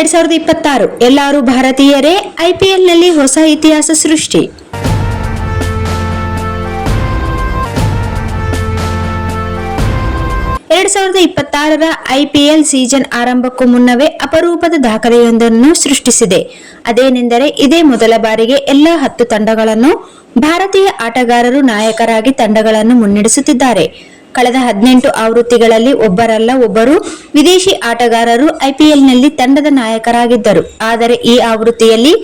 2026 ಎಲ್ಲರೂ ಭಾರತೀಯರೇ, ಐಪಿಎಲ್ನಲ್ಲಿ ಹೊಸ ಇತಿಹಾಸ ಸೃಷ್ಟಿ. ಎರಡ್ 2026ರ ಐಪಿಎಲ್ ಸೀಸನ್ ಆರಂಭಕ್ಕೂ ಮುನ್ನವೇ ಅಪರೂಪದ ದಾಖಲೆಯೊಂದನ್ನು ಸೃಷ್ಟಿಸಿದೆ. ಅದೇನೆಂದರೆ, ಇದೇ ಮೊದಲ ಬಾರಿಗೆ ಎಲ್ಲ 10 ತಂಡಗಳನ್ನು ಭಾರತೀಯ ಆಟಗಾರರು ನಾಯಕರಾಗಿ ತಂಡಗಳನ್ನು ಮುನ್ನಡೆಸುತ್ತಿದ್ದಾರೆ. ಕಳೆದ 18 ಆವೃತ್ತಿಗಳಲ್ಲಿ ಒಬ್ಬರಲ್ಲ ಒಬ್ಬರು ವಿದೇಶಿ ಆಟಗಾರರು ಐಪಿಎಲ್ನಲ್ಲಿ ತಂಡದ ನಾಯಕರಾಗಿದ್ದರು. ಆದರೆ ಈ ಆವೃತ್ತಿಯಲ್ಲಿ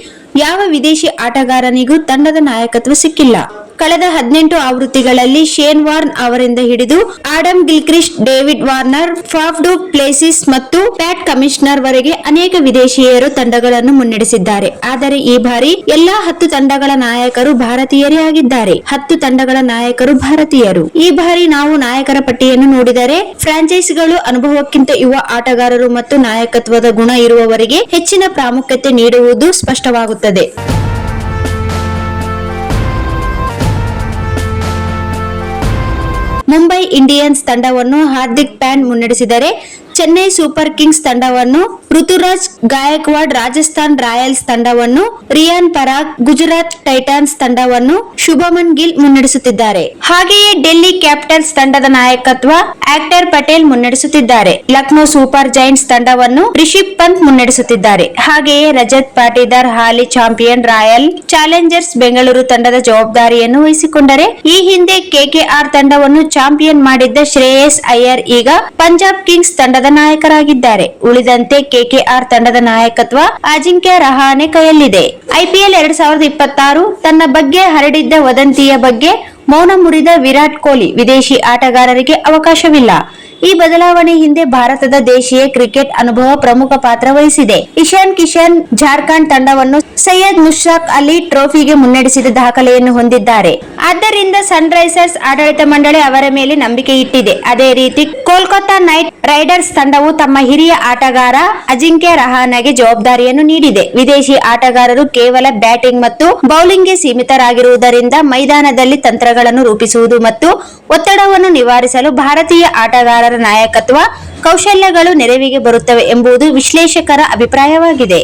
ಯಾವ ವಿದೇಶಿ ಆಟಗಾರನಿಗೂ ತಂಡದ ನಾಯಕತ್ವ ಸಿಕ್ಕಿಲ್ಲ. ಕಳೆದ 18 ಆವೃತ್ತಿಗಳಲ್ಲಿ ಶೇನ್ ವಾರ್ನ್ ಅವರಿಂದ ಹಿಡಿದು Adam Gilchrist, David Warner, Faf du Plessis ಮತ್ತು ಪ್ಯಾಟ್ ಕಮಿನ್ಸ್ ವರೆಗೆ ಅನೇಕ ವಿದೇಶಿಯರು ತಂಡಗಳನ್ನು ಮುನ್ನಡೆಸಿದ್ದಾರೆ. ಆದರೆ ಈ ಬಾರಿ ಎಲ್ಲಾ 10 ತಂಡಗಳ ನಾಯಕರು ಭಾರತೀಯರೇ ಆಗಿದ್ದಾರೆ. 10 ತಂಡಗಳ ನಾಯಕರು ಭಾರತೀಯರು. ಈ ಬಾರಿ ನಾವು ನಾಯಕರ ಪಟ್ಟಿಯನ್ನು ನೋಡಿದರೆ ಫ್ರಾಂಚೈಸಿಗಳು ಅನುಭವಕ್ಕಿಂತ ಯುವ ಆಟಗಾರರು ಮತ್ತು ನಾಯಕತ್ವದ ಗುಣ ಇರುವವರಿಗೆ ಹೆಚ್ಚಿನ ಪ್ರಾಮುಖ್ಯತೆ ನೀಡುವುದು ಸ್ಪಷ್ಟವಾಗುತ್ತದೆ. ಮುಂಬೈ ಇಂಡಿಯನ್ಸ್ ತಂಡವನ್ನು ಹಾರ್ದಿಕ್ ಪಾಂಡ್ಯ ಮುನ್ನಡೆಸಿದರೆ, ಚೆನ್ನೈ ಸೂಪರ್ ಕಿಂಗ್ಸ್ ತಂಡವನ್ನು ಋತುರಾಜ್ ಗಾಯಕ್ವಾಡ್, ರಾಜಸ್ಥಾನ್ ರಾಯಲ್ಸ್ ತಂಡವನ್ನು ರಿಯಾನ್ ಪರಾಗ್, ಗುಜರಾತ್ ಟೈಟಾನ್ಸ್ ತಂಡವನ್ನು ಶುಭಮನ್ ಗಿಲ್ ಮುನ್ನಡೆಸುತ್ತಿದ್ದಾರೆ. ಹಾಗೆಯೇ ಡೆಲ್ಲಿ ಕ್ಯಾಪಿಟಲ್ಸ್ ತಂಡದ ನಾಯಕತ್ವ ಅಕ್ಷರ್ ಪಟೇಲ್ ಮುನ್ನಡೆಸುತ್ತಿದ್ದಾರೆ. ಲಕ್ನೋ ಸೂಪರ್ ಜೈಂಟ್ಸ್ ತಂಡವನ್ನು ರಿಷಬ್ ಪಂತ್ ಮುನ್ನಡೆಸುತ್ತಿದ್ದಾರೆ. ಹಾಗೆಯೇ ರಜತ್ ಪಾಟಿದಾರ್ ಹಾಲಿ ಚಾಂಪಿಯನ್ ರಾಯಲ್ ಚಾಲೆಂಜರ್ಸ್ ಬೆಂಗಳೂರು ತಂಡದ ಜವಾಬ್ದಾರಿಯನ್ನು ವಹಿಸಿಕೊಂಡರೆ, ಈ ಹಿಂದೆ ಕೆಕೆಆರ್ ತಂಡವನ್ನು ಚಾಂಪಿಯನ್ ಮಾಡಿದ್ದ ಶ್ರೇಯಸ್ ಅಯ್ಯರ್ ಈಗ ಪಂಜಾಬ್ ಕಿಂಗ್ಸ್ ತಂಡದ ನಾಯಕರಾಗಿದ್ದಾರೆ. ಉಳಿದಂತೆ ಕೆಕೆಆರ್ ತಂಡದ ನಾಯಕತ್ವ ಅಜಿಂಕ್ಯ ರಹಾನೆ ಕೈಯಲ್ಲಿದೆ. ಐಪಿಎಲ್ 2026 ತನ್ನ ಬಗ್ಗೆ ಹರಡಿದ್ದ ವದಂತಿಯ ಬಗ್ಗೆ ಮೌನ ಮುರಿದ ವಿರಾಟ್ ಕೊಹ್ಲಿ, ವಿದೇಶಿ ಆಟಗಾರರಿಗೆ ಅವಕಾಶವಿಲ್ಲ. ಈ ಬದಲಾವಣೆ ಹಿಂದೆ ಭಾರತದ ದೇಶೀಯ ಕ್ರಿಕೆಟ್ ಅನುಭವ ಪ್ರಮುಖ ಪಾತ್ರ ವಹಿಸಿದೆ. ಇಶಾನ್ ಕಿಶನ್ ಜಾರ್ಖಂಡ್ ತಂಡವನ್ನು ಸೈಯದ್ ಮುಷ್ತಾಕ್ ಅಲಿ ಟ್ರೋಫಿಗೆ ಮುನ್ನಡೆಸಿದ ದಾಖಲೆಯನ್ನು ಹೊಂದಿದ್ದಾರೆ. ಆದ್ದರಿಂದ ಸನ್ ರೈಸರ್ಸ್ ಆಡಳಿತ ಮಂಡಳಿ ಅವರ ಮೇಲೆ ನಂಬಿಕೆ ಇಟ್ಟಿದೆ. ಅದೇ ರೀತಿ ಕೋಲ್ಕತಾ ನೈಟ್ ರೈಡರ್ಸ್ ತಂಡವು ತಮ್ಮ ಹಿರಿಯ ಆಟಗಾರ ಅಜಿಂಕ್ಯ ರಹಾನೆಗೆ ಜವಾಬ್ದಾರಿಯನ್ನು ನೀಡಿದೆ. ವಿದೇಶಿ ಆಟಗಾರರು ಕೇವಲ ಬ್ಯಾಟಿಂಗ್ ಮತ್ತು ಬೌಲಿಂಗ್ಗೆ ಸೀಮಿತರಾಗಿರುವುದರಿಂದ ಮೈದಾನದಲ್ಲಿ ತಂತ್ರಗಳನ್ನು ರೂಪಿಸುವುದು ಮತ್ತು ಒತ್ತಡವನ್ನು ನಿವಾರಿಸಲು ಭಾರತೀಯ ಆಟಗಾರರ ನಾಯಕತ್ವ ಕೌಶಲ್ಯಗಳು ನೆರವಿಗೆ ಬರುತ್ತವೆ ಎಂಬುದು ವಿಶ್ಲೇಷಕರ ಅಭಿಪ್ರಾಯವಾಗಿದೆ.